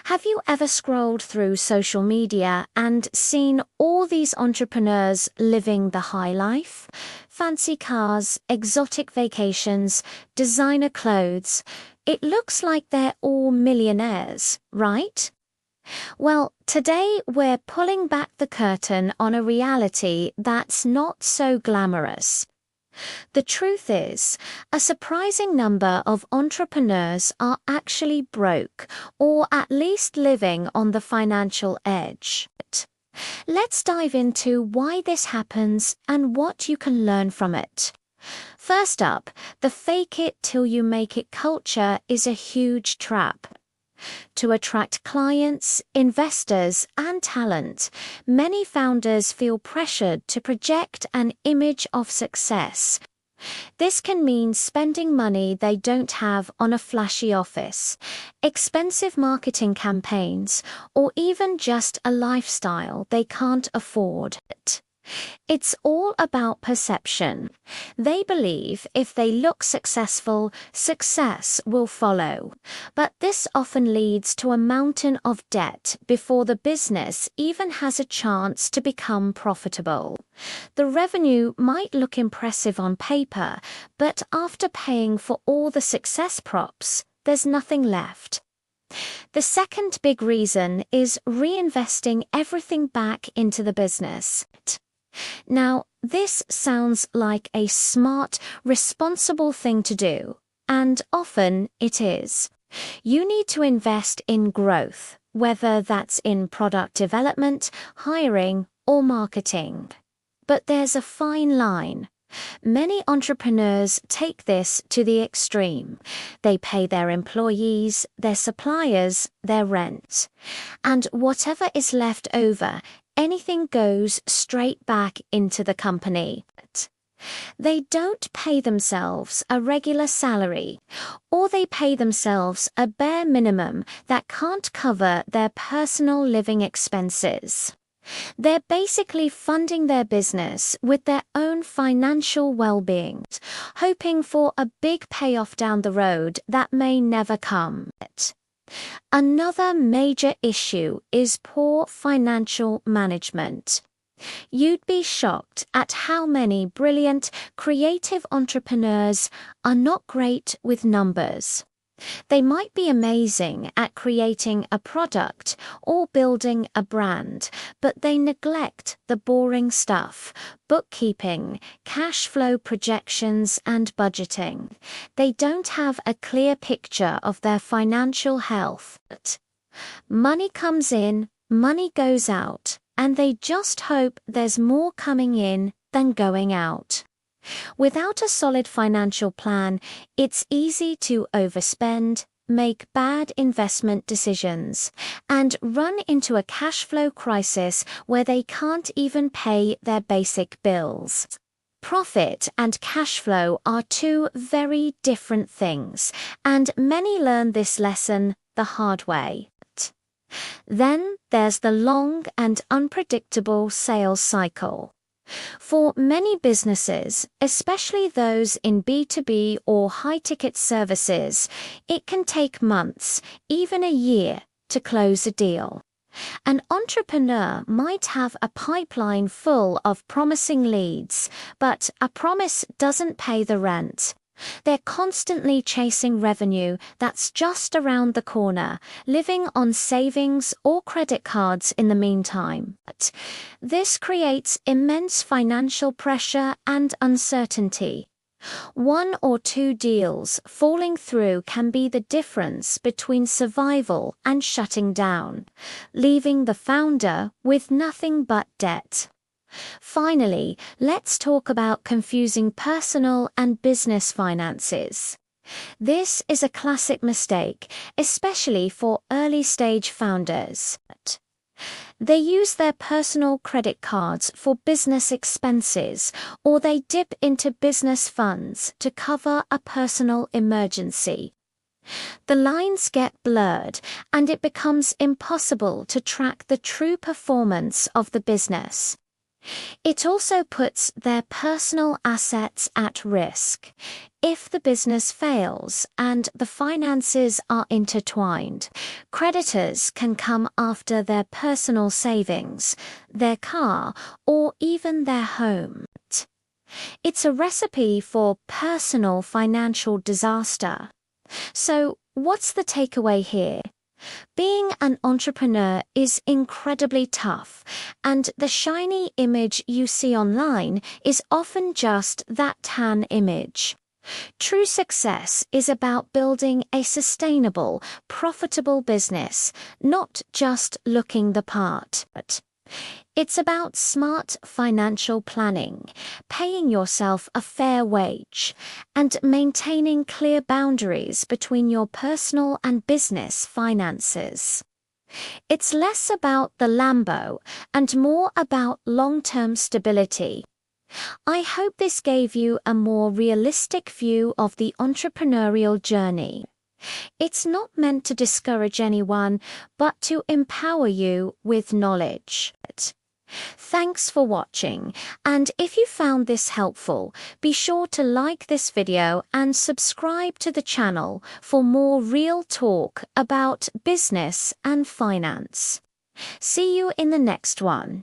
Have you ever scrolled through social media and seen all these entrepreneurs living the high life? Fancy cars, exotic vacations, designer clothes. It looks like they're all millionaires, right? Well, today we're pulling back the curtain on a reality that's not so glamorous. The truth is, a surprising number of entrepreneurs are actually broke, or at least living on the financial edge. Let's dive into why this happens and what you can learn from it. First up, the fake it till you make it culture is a huge trap. To attract clients, investors, and talent, many founders feel pressured to project an image of success. This can mean spending money they don't have on a flashy office, expensive marketing campaigns, or even just a lifestyle they can't afford. It's all about perception. They believe if they look successful, success will follow. But this often leads to a mountain of debt before the business even has a chance to become profitable. The revenue might look impressive on paper, but after paying for all the success props, there's nothing left. The second big reason is reinvesting everything back into the business. Now, this sounds like a smart, responsible thing to do, and often it is. You need to invest in growth, whether that's in product development, hiring, or marketing. But there's a fine line. Many entrepreneurs take this to the extreme. They pay their employees, their suppliers, their rent. And whatever is left over, anything goes straight back into the company. They don't pay themselves a regular salary, or they pay themselves a bare minimum that can't cover their personal living expenses. They're basically funding their business with their own financial well-being, hoping for a big payoff down the road that may never come. Another major issue is poor financial management. You'd be shocked at how many brilliant, creative entrepreneurs are not great with numbers. They might be amazing at creating a product or building a brand, but they neglect the boring stuff: bookkeeping, cash flow projections, and budgeting. They don't have a clear picture of their financial health. Money comes in, money goes out, and they just hope there's more coming in than going out. Without a solid financial plan, it's easy to overspend, make bad investment decisions, and run into a cash flow crisis where they can't even pay their basic bills. Profit and cash flow are two very different things, and many learn this lesson the hard way. Then there's the long and unpredictable sales cycle. For many businesses, especially those in B2B or high-ticket services, it can take months, even a year, to close a deal. An entrepreneur might have a pipeline full of promising leads, but a promise doesn't pay the rent. They're constantly chasing revenue that's just around the corner, living on savings or credit cards in the meantime. This creates immense financial pressure and uncertainty. One or two deals falling through can be the difference between survival and shutting down, leaving the founder with nothing but debt. Finally, let's talk about confusing personal and business finances. This is a classic mistake, especially for early-stage founders. They use their personal credit cards for business expenses, or they dip into business funds to cover a personal emergency. The lines get blurred, and it becomes impossible to track the true performance of the business. It also puts their personal assets at risk. if the business fails and the finances are intertwined, creditors can come after their personal savings, their car, or even their home. It's a recipe for personal financial disaster. So, what's the takeaway here? Being an entrepreneur is incredibly tough, and the shiny image you see online is often just that tan image. True success is about building a sustainable, profitable business, not just looking the part. It's about smart financial planning, paying yourself a fair wage, and maintaining clear boundaries between your personal and business finances. It's less about the Lambo and more about long-term stability. I hope this gave you a more realistic view of the entrepreneurial journey. It's not meant to discourage anyone, but to empower you with knowledge. Thanks for watching, and if you found this helpful, be sure to like this video and subscribe to the channel for more real talk about business and finance. See you in the next one.